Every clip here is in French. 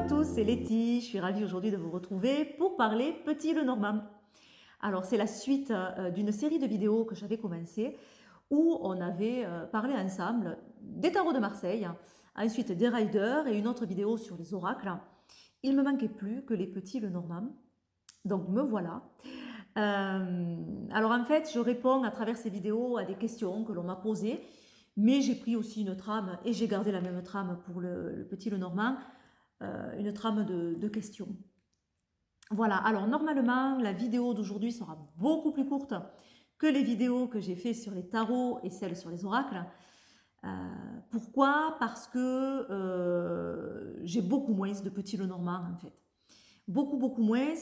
tous, c'est Letty, je suis ravie aujourd'hui de vous retrouver pour parler Petit le Normand. Alors c'est la suite d'une série de vidéos que j'avais commencé où on avait parlé ensemble des tarots de Marseille, ensuite des riders et une autre vidéo sur les oracles. Il me manquait plus que les Petits le Normand, donc me voilà. Alors en fait je réponds à travers ces vidéos à des questions que l'on m'a posées, mais j'ai pris aussi une trame et j'ai gardé la même trame pour le Petit le Normand. Une trame de questions. Voilà, alors normalement, la vidéo d'aujourd'hui sera beaucoup plus courte que les vidéos que j'ai faites sur les tarots et celles sur les oracles. Pourquoi? Parce que j'ai beaucoup moins de Petit Lenormand en fait. Beaucoup moins.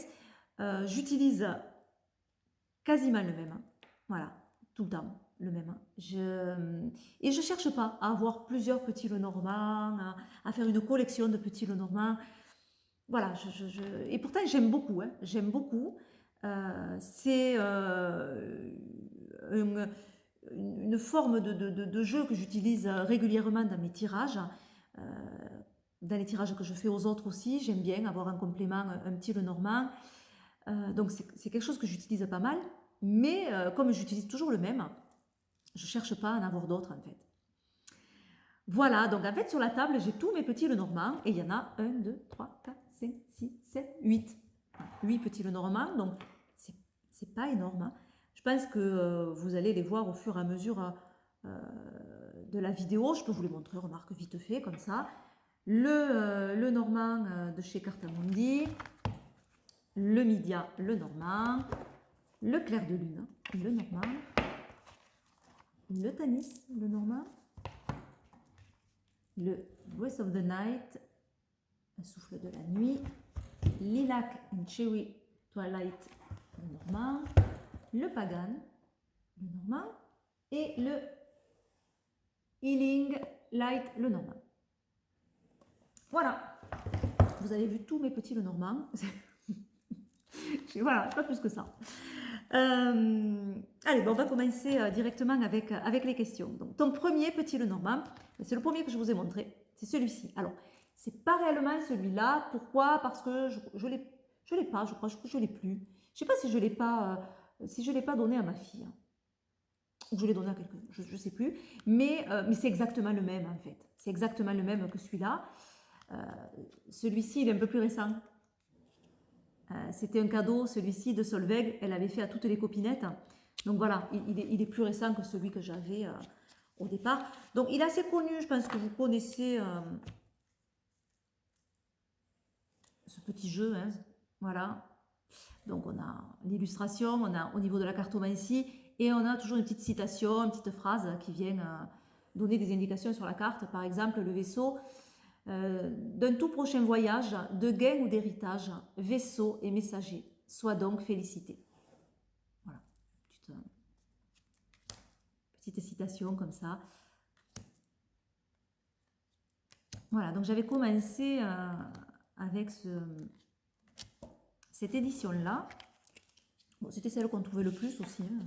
J'utilise quasiment le même. Voilà, tout le temps le même. Et je ne cherche pas à avoir plusieurs Petits Lenormand, à faire une collection de Petits Lenormand. Voilà, et pourtant j'aime beaucoup, hein, j'aime beaucoup. C'est une forme de jeu que j'utilise régulièrement dans mes tirages, euh, dans les tirages que je fais aux autres aussi. J'aime bien avoir un complément, un petit Lenormand. Donc c'est quelque chose que j'utilise pas mal, mais comme j'utilise toujours le même, je cherche pas à en avoir d'autres en fait. Voilà, donc en fait sur la table j'ai tous mes petits Lenormand et il y en a 1, 2, 3, 4, 5, 6, 7, 8. 8 petits Lenormand, donc c'est pas énorme. Hein. Je pense que vous allez les voir au fur et à mesure de la vidéo. Je peux vous les montrer, remarque vite fait comme ça. Le Normand de chez Cartamundi, le Midia, le Normand, le Clair de Lune, le Normand, le Tanis, le Normand, le Breath of the Night, un souffle de la nuit, Lilac and Cherry Twilight, le Normand, le Pagan, le Normand, et le Healing Light, le Normand. Voilà, vous avez vu tous mes petits Lenormand. Voilà, pas plus que ça. Allez, bon, on va commencer directement avec les questions. Donc, ton premier petit Lenormand, c'est le premier que je vous ai montré, c'est celui-ci. Alors, c'est pas réellement celui-là. Pourquoi? Parce que je l'ai pas, je crois que je l'ai plus. Je sais pas si je l'ai pas, si je l'ai pas donné à ma fille. Ou je l'ai donné à quelqu'un, je ne sais plus. Mais c'est exactement le même en fait. C'est exactement le même que celui-là. Celui-ci, il est un peu plus récent. C'était un cadeau, celui-ci de Solveig, elle avait fait à toutes les copinettes. Donc voilà, il est plus récent que celui que j'avais au départ. Donc il est assez connu, je pense que vous connaissez ce petit jeu. Hein. Voilà. Donc on a l'illustration, on a au niveau de la cartomancie, et on a toujours une petite citation, une petite phrase qui vient donner des indications sur la carte. Par exemple, le vaisseau d'un tout prochain voyage, de gain ou d'héritage, vaisseau et messager, sois donc félicité. Voilà, petite citation comme ça. Voilà, donc j'avais commencé avec cette édition-là. Bon, c'était celle qu'on trouvait le plus aussi, hein,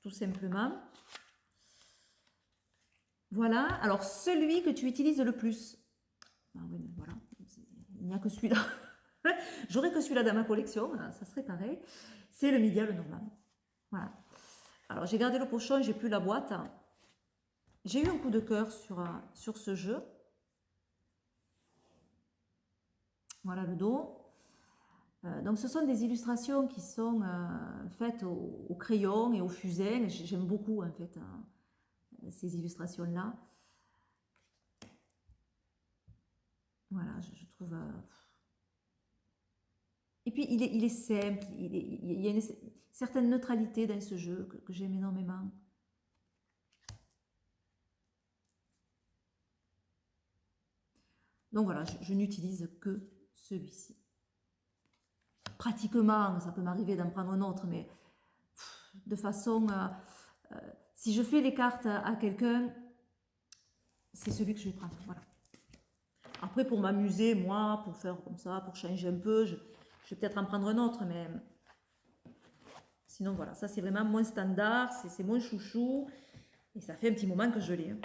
tout simplement. Voilà, alors celui que tu utilises le plus. Ah oui, mais voilà, il n'y a que celui-là. J'aurais que celui-là dans ma collection, ça serait pareil. C'est le Midia, le Normand. Voilà. Alors j'ai gardé le pochon, j'ai plus la boîte. J'ai eu un coup de cœur sur ce jeu. Voilà le dos. Donc ce sont des illustrations qui sont faites au crayon et au fusain. J'aime beaucoup en fait ces illustrations-là. Voilà, je trouve... Et puis il est simple, il y a une certaine neutralité dans ce jeu que j'aime énormément. Donc voilà, je n'utilise que celui-ci. Pratiquement, ça peut m'arriver d'en prendre un autre, mais de façon... si je fais les cartes à quelqu'un, c'est celui que je vais prendre. Voilà. Après, pour m'amuser, moi, pour faire comme ça, pour changer un peu, je vais peut-être en prendre un autre, mais sinon, voilà, ça c'est vraiment moins standard, c'est moins chouchou, et ça fait un petit moment que je l'ai.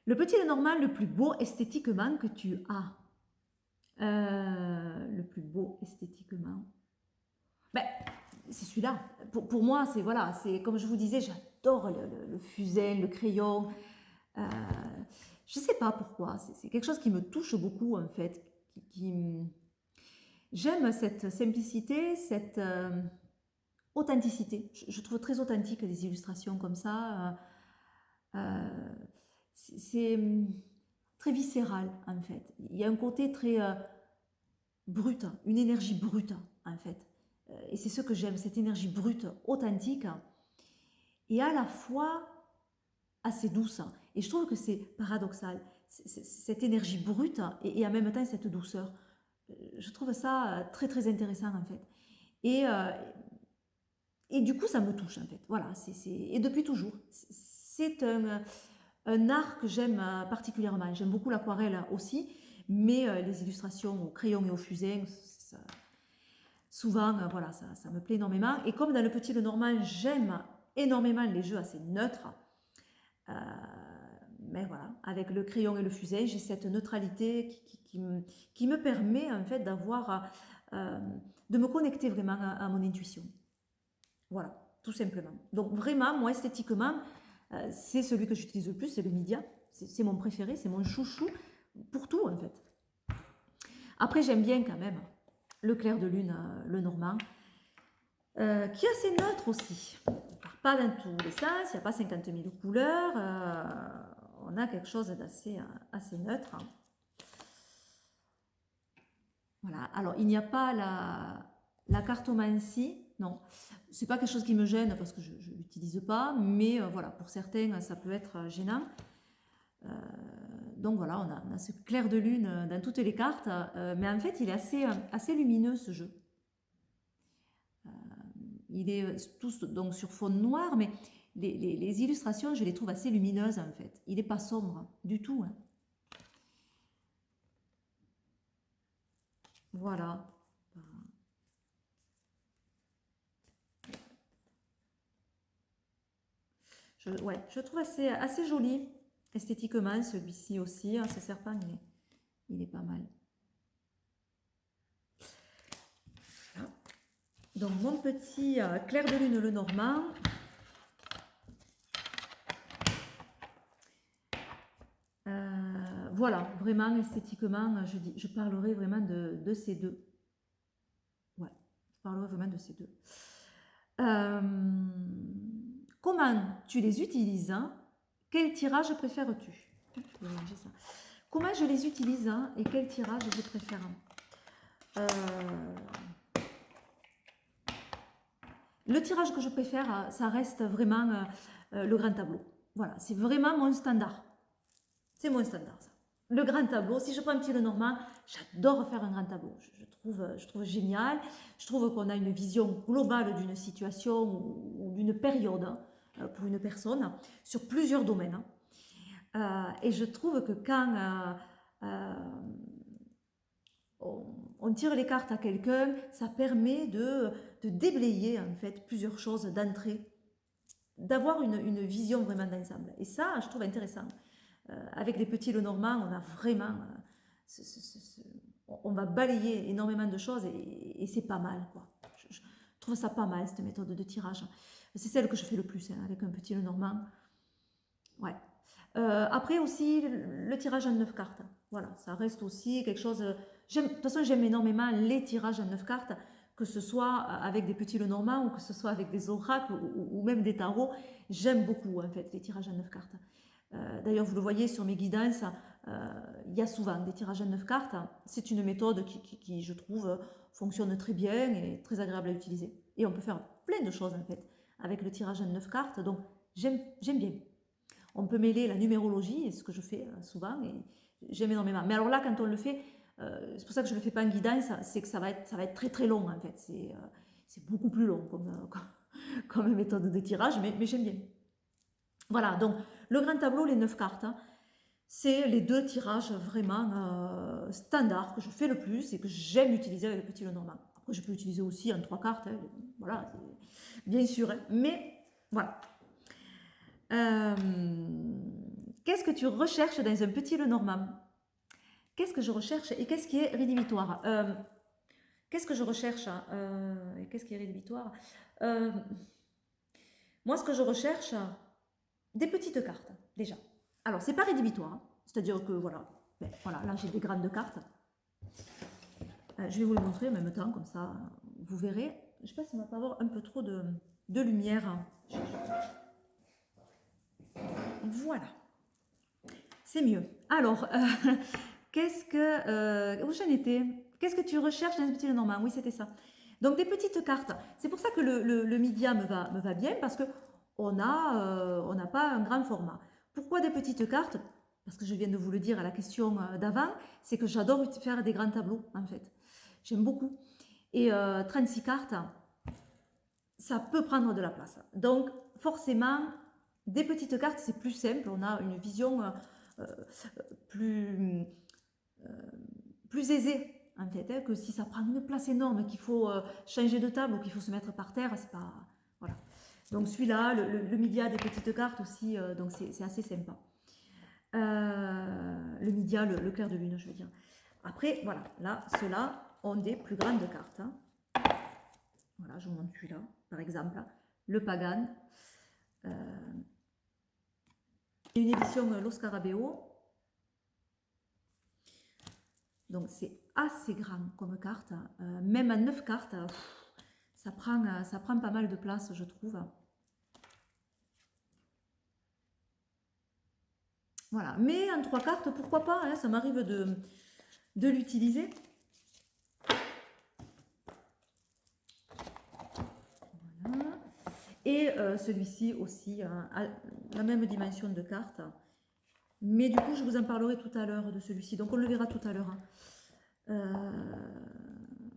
Le petit Lenormand le plus beau esthétiquement que tu as. Le plus beau esthétiquement. Ben, c'est celui-là. Pour moi, c'est voilà, c'est comme je vous disais, j'adore le fusain, le crayon. Euh, je ne sais pas pourquoi. C'est quelque chose qui me touche beaucoup en fait. J'aime cette simplicité, cette authenticité. Je trouve très authentique les illustrations comme ça. C'est très viscéral en fait. Il y a un côté très brute, une énergie brute en fait. Et c'est ce que j'aime, cette énergie brute, authentique et à la fois assez douce. Et je trouve que c'est paradoxal, cette énergie brute et en même temps cette douceur. Je trouve ça très très intéressant en fait. Et, euh, et du coup, ça me touche en fait. Voilà, et depuis toujours. C'est un art que j'aime particulièrement. J'aime beaucoup l'aquarelle aussi, mais les illustrations au crayon et au fusain, souvent, voilà, ça me plaît énormément. Et comme dans le petit Lenormand, j'aime énormément les jeux assez neutres. Euh, mais voilà, avec le crayon et le fusain, j'ai cette neutralité qui me permet en fait de me connecter vraiment à mon intuition. Voilà, tout simplement. Donc vraiment, moi esthétiquement, c'est celui que j'utilise le plus, c'est le Midia. C'est mon préféré, c'est mon chouchou pour tout en fait. Après, j'aime bien quand même le clair de lune, le Normand, qui est assez neutre aussi. On ne part pas dans tous les sens, il n'y a pas 50 000 couleurs. On a quelque chose d'assez assez neutre. Voilà, alors il n'y a pas la cartomancie, non. C'est pas quelque chose qui me gêne parce que je ne l'utilise pas, mais voilà, pour certains, ça peut être gênant. Donc voilà, on a ce clair de lune dans toutes les cartes, mais en fait, il est assez lumineux ce jeu. Il est tous donc sur fond noir, mais les illustrations, je les trouve assez lumineuses en fait. Il n'est pas sombre du tout. Hein. Voilà. Je trouve assez joli esthétiquement celui-ci aussi. Hein, ce serpent, il est pas mal. Voilà. Donc mon petit clair de lune le Normand. Voilà, vraiment esthétiquement, je parlerai vraiment de ces deux. Ouais, je parlerai vraiment de ces deux. Comment tu les utilises? Hein? Quel tirage préfères-tu? Comment je les utilise hein, et quel tirage je préfère? Le tirage que je préfère, ça reste vraiment le grand tableau. Voilà, c'est vraiment mon standard. C'est mon standard, ça. Le grand tableau, si je prends un petit Lenormand, j'adore faire un grand tableau. Je trouve génial. Je trouve qu'on a une vision globale d'une situation ou d'une période hein, pour une personne sur plusieurs domaines. Et je trouve que quand on tire les cartes à quelqu'un, ça permet de déblayer en fait plusieurs choses d'entrée, d'avoir une vision vraiment d'ensemble. Et ça, je trouve intéressant. Avec les petits Lenormand, on a vraiment, on va balayer énormément de choses et c'est pas mal quoi. Je trouve ça pas mal cette méthode de tirage. C'est celle que je fais le plus hein, avec un petit Lenormand. Ouais. Après aussi le tirage en 9 cartes. Voilà, ça reste aussi quelque chose. De toute façon, j'aime énormément les tirages en 9 cartes, que ce soit avec des petits Lenormand ou que ce soit avec des oracles ou même des tarots. J'aime beaucoup en fait les tirages en 9 cartes. D'ailleurs, vous le voyez sur mes guidances, il y a souvent des tirages en 9 cartes. C'est une méthode qui, je trouve, fonctionne très bien et très agréable à utiliser. Et on peut faire plein de choses en fait avec le tirage en 9 cartes. Donc, j'aime bien. On peut mêler la numérologie, ce que je fais souvent, et j'aime énormément. Mais alors là, quand on le fait, c'est pour ça que je ne le fais pas en guidance, c'est que ça va être très très long en fait. C'est beaucoup plus long comme méthode de tirage, mais j'aime bien. Voilà, donc le grand tableau, les 9 cartes, hein, c'est les deux tirages vraiment standards que je fais le plus et que j'aime utiliser avec le petit Lenormand. Après, je peux l'utiliser aussi en 3 cartes, hein, voilà, bien sûr, hein, mais voilà. Qu'est-ce que tu recherches dans un petit Lenormand? Qu'est-ce que je recherche et qu'est-ce qui est rédhibitoire? Qu'est-ce que je recherche et qu'est-ce qui est rédhibitoire? Euh, Moi, ce que je recherche, des petites cartes, déjà. Alors, c'est pas rédhibitoire, hein. C'est-à-dire que, voilà, ben, voilà, là, j'ai des grandes cartes. Je vais vous les montrer en même temps, comme ça, vous verrez. Je ne sais pas si on va pas avoir un peu trop de lumière. Voilà, c'est mieux. Alors, qu'est-ce que... où j'en étais? Qu'est-ce que tu recherches dans un petit Lenormand? Oui, c'était ça. Donc, des petites cartes. C'est pour ça que le Midia me va bien, parce que on n'a pas un grand format. Pourquoi des petites cartes? Parce que je viens de vous le dire à la question d'avant, c'est que j'adore faire des grands tableaux, en fait. J'aime beaucoup. Et 36 cartes, ça peut prendre de la place. Donc, forcément, des petites cartes, c'est plus simple. On a une vision plus, euh, plus aisée, en fait, hein, que si ça prend une place énorme, qu'il faut changer de table ou qu'il faut se mettre par terre, c'est pas... Voilà. Donc celui-là, le Midia des petites cartes aussi, donc c'est assez sympa. Le Midia, le clair de lune, je veux dire. Après, voilà, là, ceux-là ont des plus grandes cartes. Hein. Voilà, je vous montre celui-là, par exemple. Le Pagan. Une édition Lo Scarabeo. Donc, c'est assez grand comme carte. Même à 9 cartes, ça prend pas mal de place, je trouve. Voilà. Mais en 3 cartes, pourquoi pas, hein, ça m'arrive de l'utiliser. Voilà. Et celui-ci aussi a la même dimension de carte. Mais du coup, je vous en parlerai tout à l'heure de celui-ci. Donc, on le verra tout à l'heure.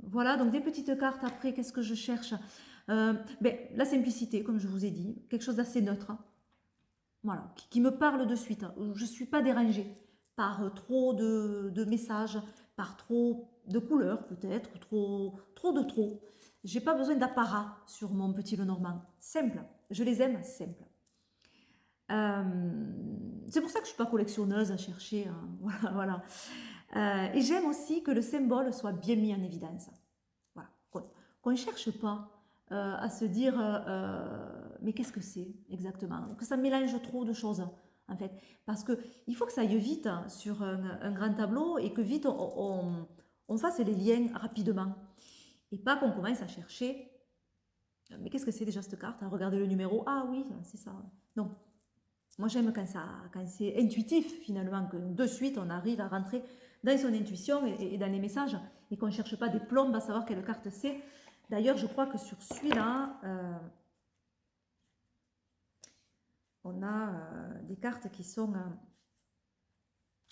Voilà, donc des petites cartes. Après, qu'est-ce que je cherche? La simplicité, comme je vous ai dit. Quelque chose d'assez neutre. Voilà, qui me parle de suite. Je ne suis pas dérangée par trop de messages, par trop de couleurs peut-être, trop de trop. J'ai pas besoin d'apparat sur mon petit Lenormand. Simple. Je les aime simples. C'est pour ça que je ne suis pas collectionneuse à chercher. Hein. Voilà, voilà. Et j'aime aussi que le symbole soit bien mis en évidence. Voilà. Qu'on ne cherche pas à se dire mais qu'est-ce que c'est exactement? Que ça mélange trop de choses en fait. Parce qu'il faut que ça aille vite hein, sur un grand tableau et que vite on fasse les liens rapidement. Et pas qu'on commence à chercher mais qu'est-ce que c'est déjà cette carte? Regardez le numéro. Ah oui, c'est ça. Non. Moi, j'aime quand c'est intuitif, finalement, que de suite, on arrive à rentrer dans son intuition et dans les messages, et qu'on ne cherche pas des plombes à savoir quelle carte c'est. D'ailleurs, je crois que sur celui-là, on a des cartes qui sont...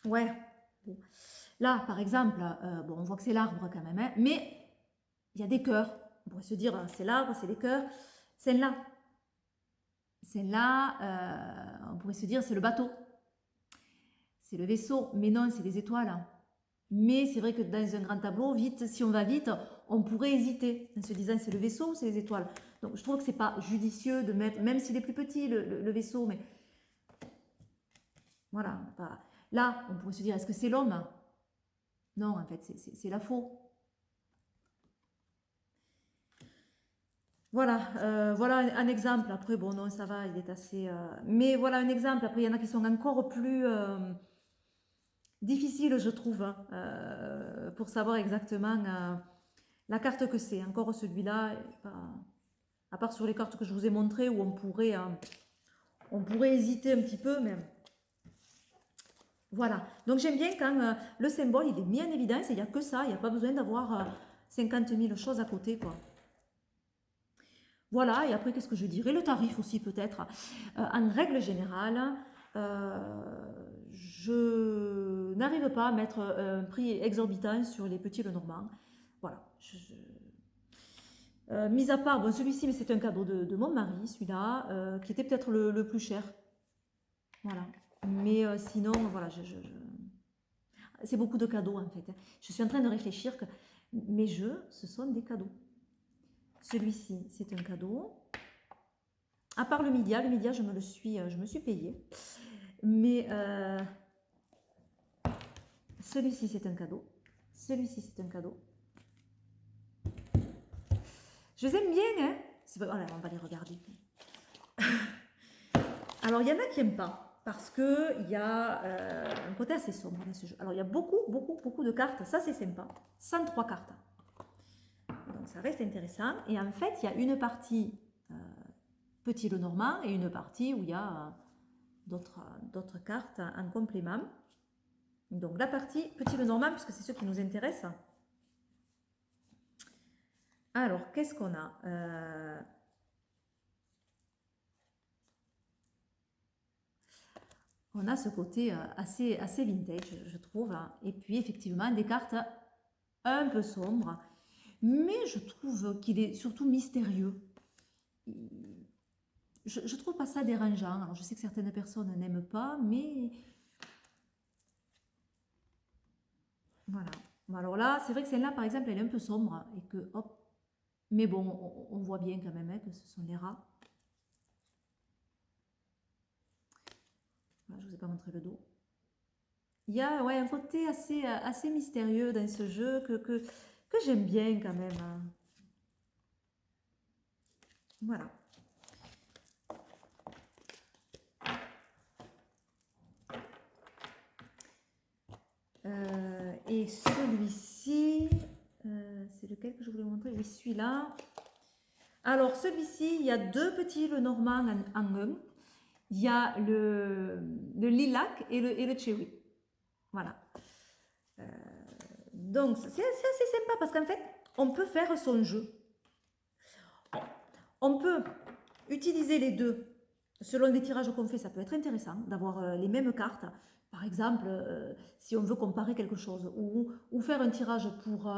ouais. Bon. Là, par exemple, bon, on voit que c'est l'arbre quand même, hein, mais il y a des cœurs. On pourrait se dire, c'est l'arbre, c'est les cœurs. Celle-là, on pourrait se dire, c'est le bateau. C'est le vaisseau, mais non, c'est les étoiles. Mais c'est vrai que dans un grand tableau, vite, si on va vite, on pourrait hésiter en se disant c'est le vaisseau ou c'est les étoiles. Donc je trouve que c'est pas judicieux de mettre, même s'il est plus petit le vaisseau, mais voilà. Là, on pourrait se dire est-ce que c'est l'homme? Non, en fait, c'est la faux. Voilà, voilà un exemple. Après, bon, non, ça va, il est assez. Mais voilà un exemple. Après, il y en a qui sont encore plus difficiles, je trouve, hein, pour savoir exactement la carte que c'est. Encore celui-là, à part sur les cartes que je vous ai montrées où on pourrait hésiter un petit peu, mais voilà. Donc j'aime bien quand le symbole il est mis en évidence et il n'y a que ça, il n'y a pas besoin d'avoir 50 000 choses à côté, quoi. Voilà, et après, qu'est-ce que je dirais? Le tarif aussi, peut-être. En règle générale, je n'arrive pas à mettre un prix exorbitant sur les petits Lenormand. Voilà. Mis à part, bon, celui-ci, mais c'est un cadeau de mon mari, celui-là, qui était peut-être le plus cher. Voilà. Mais sinon, voilà, c'est beaucoup de cadeaux, en fait. Je suis en train de réfléchir que mes jeux, ce sont des cadeaux. Celui-ci, c'est un cadeau. À part le média, je me suis payé. Mais celui-ci, c'est un cadeau. Celui-ci, c'est un cadeau. Je les aime bien, hein. Voilà, on va les regarder. Alors, il y en a qui n'aiment pas, parce qu'il y a un côté assez sombre dans ce jeu. Alors, il y a beaucoup de cartes. Ça, c'est sympa. 103 cartes. Donc, ça reste intéressant. Et en fait, il y a une partie petit le normand et une partie où il y a d'autres cartes en complément. Donc, la partie petit le normand, puisque c'est ce qui nous intéresse. Alors, qu'est-ce qu'on a on a ce côté assez vintage, je trouve. Hein. Et puis, effectivement, des cartes un peu sombres. Mais je trouve qu'il est surtout mystérieux. Je ne trouve pas ça dérangeant. Alors, je sais que certaines personnes n'aiment pas, mais... Voilà. Alors là, c'est vrai que celle-là, par exemple, elle est un peu sombre. Et que, hop... Mais bon, on voit bien quand même hein, que ce sont les rats. Voilà, je ne vous ai pas montré le dos. Il y a ouais, un côté assez mystérieux dans ce jeu que j'aime bien quand même. Hein. Voilà. Et celui-ci, c'est lequel que je voulais vous montrer? Oui, celui-là. Alors, celui-ci, il y a deux petits le normand en un. Il y a le lilac et le cherry. Voilà. Donc, c'est assez sympa parce qu'en fait, on peut faire son jeu. On peut utiliser les deux selon les tirages qu'on fait. Ça peut être intéressant d'avoir les mêmes cartes. Par exemple, si on veut comparer quelque chose ou faire un tirage pour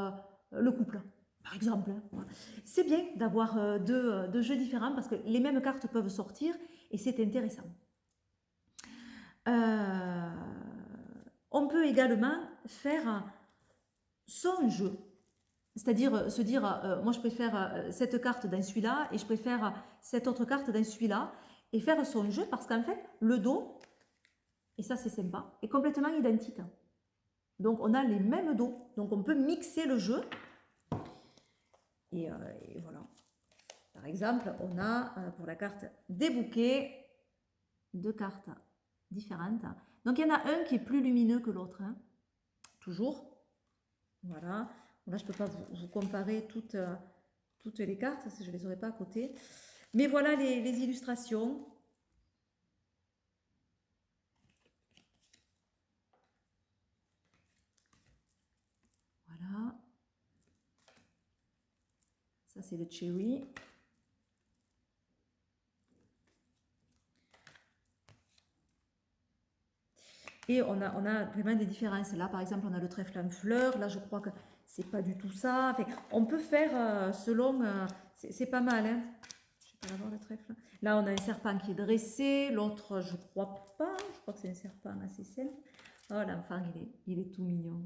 le couple, par exemple. C'est bien d'avoir deux jeux différents parce que les mêmes cartes peuvent sortir et c'est intéressant. On peut également faire son jeu. C'est-à-dire se dire, moi je préfère cette carte dans celui-là et je préfère cette autre carte dans celui-là et faire son jeu parce qu'en fait, le dos, et ça c'est sympa, est complètement identique. Donc on a les mêmes dos, donc on peut mixer le jeu. Et voilà. Par exemple, on a pour la carte des bouquets, deux cartes différentes. Donc il y en a un qui est plus lumineux que l'autre, hein, toujours. Voilà. Là, je ne peux pas vous comparer toutes les cartes, parce que je ne les aurai pas à côté. Mais voilà les illustrations. Voilà. Ça, c'est le cherry. Et on a vraiment des différences. Là, par exemple, on a le trèfle en fleurs. Là, je crois que c'est pas du tout ça. Enfin, on peut faire selon... c'est pas mal, hein. Je vais pas l'avoir, le trèfle. Là, on a un serpent qui est dressé. L'autre, je crois pas. Je crois que c'est un serpent assez simple. Oh, l'enfant, il est tout mignon.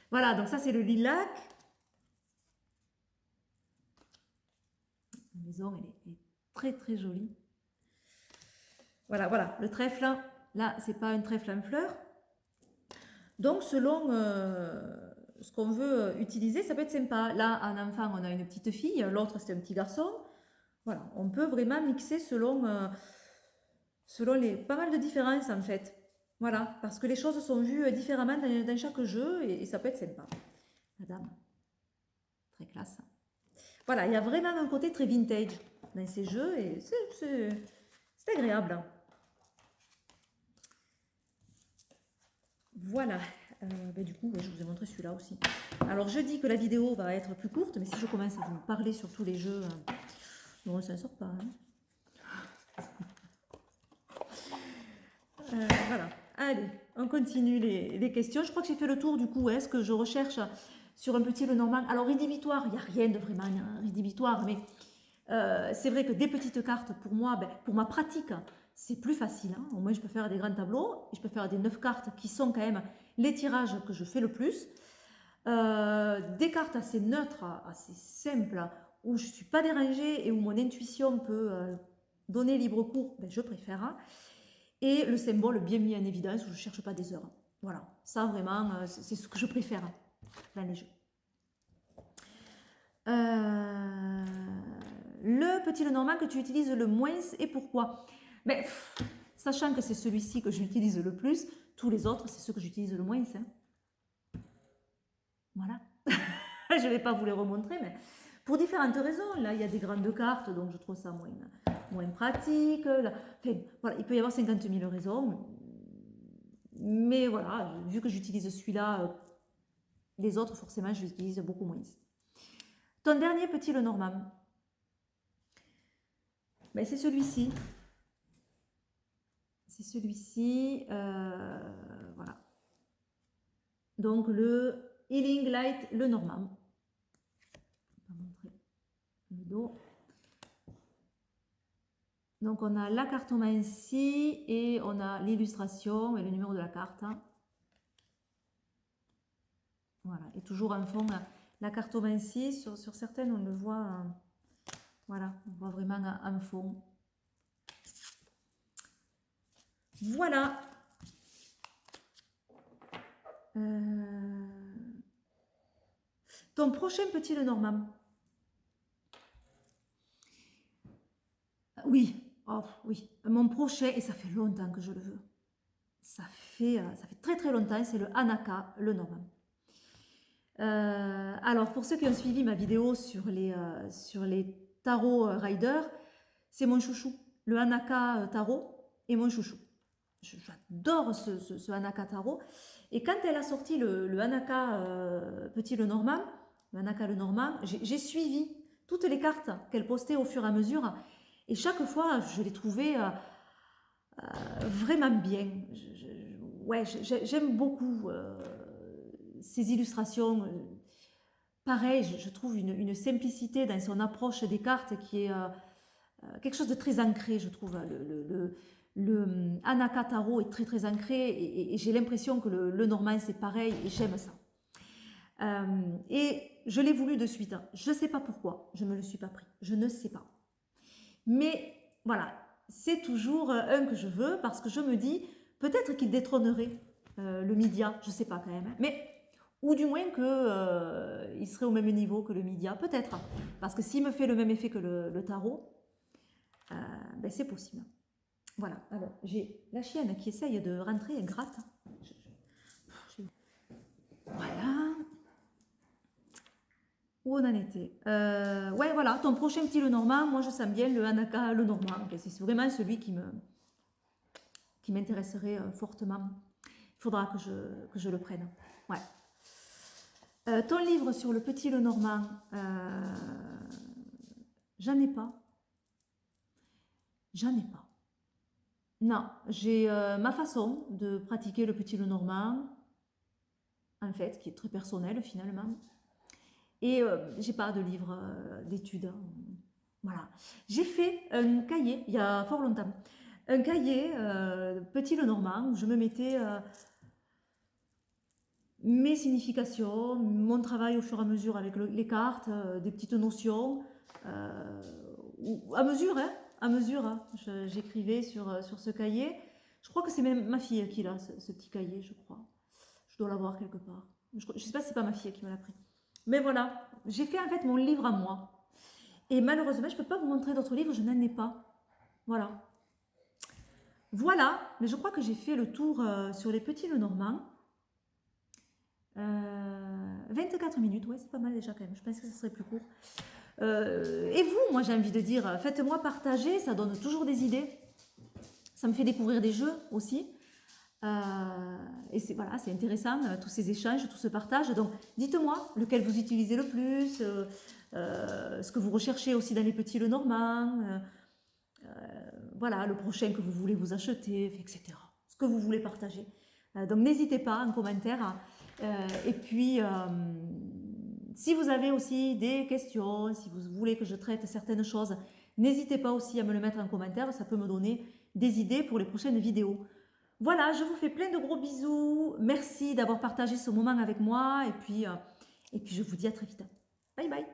Voilà, donc ça, c'est le lilac. La maison, elle est très, très jolie. Voilà, le trèfle, là, c'est pas un trèfle en fleurs. Donc, selon ce qu'on veut utiliser, ça peut être sympa. Là, un enfant, on a une petite fille, l'autre, c'est un petit garçon. Voilà, on peut vraiment mixer selon pas mal de différences, en fait. Voilà, parce que les choses sont vues différemment dans chaque jeu et ça peut être sympa. Madame, très classe. Voilà, il y a vraiment un côté très vintage dans ces jeux et c'est agréable. Voilà, du coup, je vous ai montré celui-là aussi. Alors, je dis que la vidéo va être plus courte, mais si je commence à vous parler sur tous les jeux, non, ça ne sort pas. Hein. Voilà, allez, on continue les questions. Je crois que j'ai fait le tour du coup. Est-ce que je recherche sur un petit le normand? Alors, rédhibitoire, il n'y a rien de vraiment rédhibitoire, mais c'est vrai que des petites cartes, pour moi, pour ma pratique, c'est plus facile. Hein. Au moins, je peux faire des grands tableaux. Je peux faire des 9 cartes qui sont quand même les tirages que je fais le plus. Des cartes assez neutres, assez simples, où je ne suis pas dérangée et où mon intuition peut donner libre cours, ben, je préfère. Hein. Et le symbole bien mis en évidence, où je ne cherche pas des heures. Voilà, ça vraiment, c'est ce que je préfère dans les jeux. Le petit Lenormand que tu utilises le moins et pourquoi? Ben, sachant que c'est celui-ci que j'utilise le plus, tous les autres, c'est ceux que j'utilise le moins. Hein. Voilà. Je ne vais pas vous les remontrer, mais pour différentes raisons. Là, il y a des grandes cartes, donc je trouve ça moins pratique. Là, enfin, voilà, il peut y avoir 50 000 raisons. Mais voilà, vu que j'utilise celui-là, les autres, forcément, je les utilise beaucoup moins. Ton dernier petit Lenormand, ben, c'est celui-ci. C'est celui-ci. Voilà. Donc, le Healing Light Lenormand. On va montrer le dos. Donc, on a la cartomancie et on a l'illustration et le numéro de la carte. Voilà. Et toujours en fond, la cartomancie, sur certaines, on le voit, voilà, on voit vraiment en fond. Voilà. Ton prochain petit Lenormand. Oui, oh, oui, mon prochain, et ça fait longtemps que je le veux. Ça fait très très longtemps, c'est le Anaka Lenormand. Alors, pour ceux qui ont suivi ma vidéo sur les tarots Rider, c'est mon chouchou. Le Anaka Tarot est mon chouchou. J'adore ce Anaka Tarot. Et quand elle a sorti le Anaka Petit Lenormand, le Anaka Lenormand, j'ai suivi toutes les cartes qu'elle postait au fur et à mesure. Et chaque fois, je les trouvais vraiment bien. J'aime beaucoup ces illustrations. Pareil, je trouve une simplicité dans son approche des cartes qui est quelque chose de très ancré, je trouve. Le Anaka Tarot est très très ancré et j'ai l'impression que le Normand c'est pareil et j'aime ça. Et je l'ai voulu de suite. Je ne sais pas pourquoi, je ne me le suis pas pris. Je ne sais pas. Mais voilà, c'est toujours un que je veux parce que je me dis peut-être qu'il détrônerait le Midia, je ne sais pas quand même. Mais, ou du moins qu'il serait au même niveau que le Midia, peut-être. Parce que s'il me fait le même effet que le tarot, ben c'est possible. Voilà, alors j'ai la chienne qui essaye de rentrer, elle gratte. Voilà. Où on en était ouais, voilà, ton prochain petit Lenormand, moi je sens bien le Anaka Lenormand. C'est vraiment celui qui m'intéresserait fortement. Il faudra que je le prenne. Ouais. Ton livre sur le petit Lenormand, j'en ai pas. J'en ai pas. Non, j'ai ma façon de pratiquer le petit Lenormand, en fait, qui est très personnelle finalement. Et j'ai pas de livre d'études. Voilà. J'ai fait un cahier, il y a fort longtemps, un cahier petit Lenormand, où je me mettais mes significations, mon travail au fur et à mesure avec les cartes, des petites notions, à mesure, hein, à mesure. Hein, j'écrivais sur ce cahier. Je crois que c'est même ma fille qui l'a, ce petit cahier, je crois. Je dois l'avoir quelque part. Je ne sais pas si c'est pas ma fille qui me l'a pris. Mais voilà, j'ai fait en fait mon livre à moi. Et malheureusement, je ne peux pas vous montrer d'autres livres, je n'en ai pas. Voilà. Voilà, mais je crois que j'ai fait le tour sur les petits Lenormand. 24 minutes, ouais, c'est pas mal déjà quand même. Je pense que ce serait plus court. Et vous, moi j'ai envie de dire, faites-moi partager, ça donne toujours des idées. Ça me fait découvrir des jeux aussi. Et c'est voilà, c'est intéressant, tous ces échanges, tout ce partage. Donc, dites-moi lequel vous utilisez le plus, ce que vous recherchez aussi dans les petits Lenormand, voilà, le prochain que vous voulez vous acheter, etc. Ce que vous voulez partager. Donc, n'hésitez pas en commentaire. Et puis, si vous avez aussi des questions, si vous voulez que je traite certaines choses, n'hésitez pas aussi à me le mettre en commentaire. Ça peut me donner des idées pour les prochaines vidéos. Voilà, je vous fais plein de gros bisous. Merci d'avoir partagé ce moment avec moi. Et puis je vous dis à très vite. Bye bye.